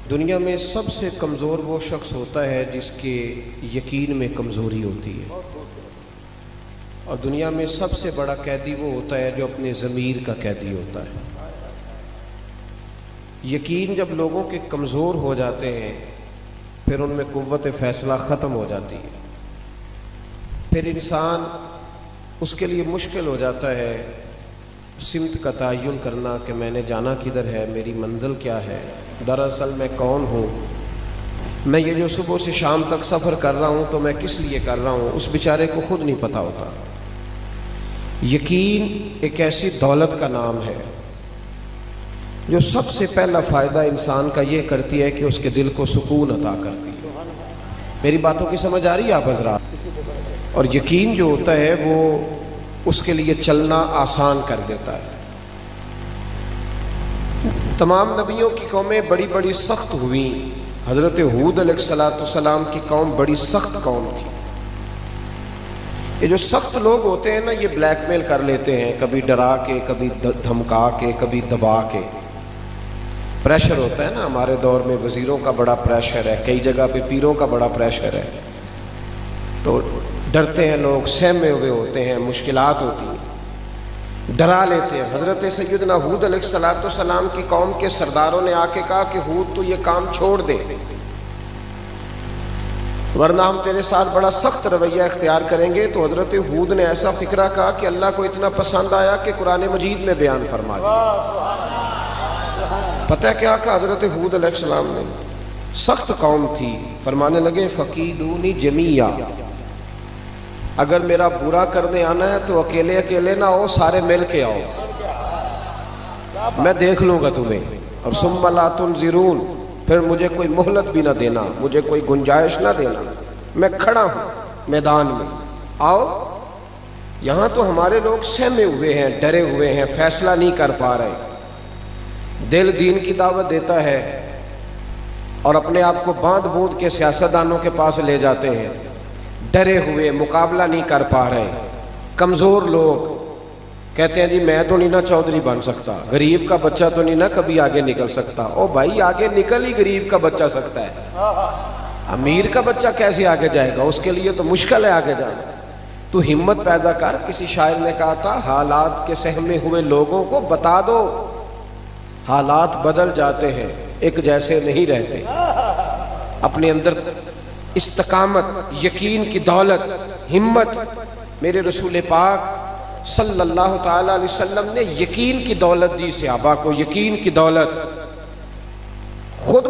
दुनिया में सबसे कमज़ोर वो शख्स होता है जिसके यकीन में कमज़ोरी होती है, और दुनिया में सबसे बड़ा कैदी वो होता है जो अपने ज़मीर का कैदी होता है। यकीन जब लोगों के कमज़ोर हो जाते हैं फिर उनमें कुव्वत फ़ैसला ख़त्म हो जाती है। फिर इंसान उसके लिए मुश्किल हो जाता है सिमत का तयन करना कि मैंने जाना किधर है, मेरी मंजिल क्या है, दरअसल मैं कौन हूँ, मैं ये जो सुबह से शाम तक सफ़र कर रहा हूँ तो मैं किस लिए कर रहा हूँ, उस बेचारे को खुद नहीं पता होता। यकीन एक ऐसी दौलत का नाम है जो सबसे पहला फ़ायदा इंसान का ये करती है कि उसके दिल को सुकून अता करती है। मेरी बातों की समझ आ रही है आप हज़रात? और यकीन जो होता है वो उसके लिए चलना आसान कर देता है। तमाम नबियों की कौमें बड़ी बड़ी सख्त हुई। हज़रत हूद अलैहिस्सलाम की कौम बड़ी सख्त कौम थी। ये जो सख्त लोग होते हैं ना, ये ब्लैकमेल कर लेते हैं, कभी डरा के, कभी धमका के, कभी दबा के। प्रेशर होता है ना, हमारे दौर में वज़ीरों का बड़ा प्रेशर है, कई जगह पे पीरों का बड़ा प्रेशर है, तो डरते हैं लोग, सहमे हुए होते हैं, मुश्किलात होती हैं, डरा लेते हैं। हज़रत सैयदना हूद अलैहिस्सलाम की कौम के सरदारों ने आके कहा कि हूद तो ये काम छोड़ दे, वरना हम तेरे साथ बड़ा सख्त रवैया इख्तियार करेंगे। तो हज़रत हूद ने ऐसा फिक्रा कहा कि अल्लाह को इतना पसंद आया कि कुरान मजीद में बयान फरमा दिया। पता है क्या कहा हज़रत हूद अलैहिस्सलाम ने? सख्त कौम थी, फरमाने लगे फ़कीदूनी जमीया, अगर मेरा बुरा करने आना है तो अकेले अकेले ना हो, सारे मिल के आओ, मैं देख लूँगा तुम्हें। और सुम्मा ला तुनज़िरून, फिर मुझे कोई मोहलत भी ना देना, मुझे कोई गुंजाइश ना देना, मैं खड़ा हूँ मैदान में, आओ। यहाँ तो हमारे लोग सहमे हुए हैं, डरे हुए हैं, फैसला नहीं कर पा रहे। दिल दीन की दावत देता है और अपने आप को बांध बूंद के सियासतदानों के पास ले जाते हैं, डरे हुए, मुकाबला नहीं कर पा रहे। कमज़ोर लोग कहते हैं जी मैं तो नहीं ना चौधरी बन सकता, गरीब का बच्चा तो नहीं ना कभी आगे निकल सकता। ओ भाई, आगे निकल ही गरीब का बच्चा सकता है, अमीर का बच्चा कैसे आगे जाएगा? उसके लिए तो मुश्किल है आगे जाना। तू हिम्मत पैदा कर। किसी शायर ने कहा था, हालात के सहमे हुए लोगों को बता दो, हालात बदल जाते हैं, एक जैसे नहीं रहते। अपने अंदर इस्तकामत, यकीन की दौलत, हिम्मत। मेरे रसूल पाक सल्लल्लाहु ताला अलैहि वसल्लम ने यकीन की दौलत दी सहाबा को, यकीन की दौलत। खुद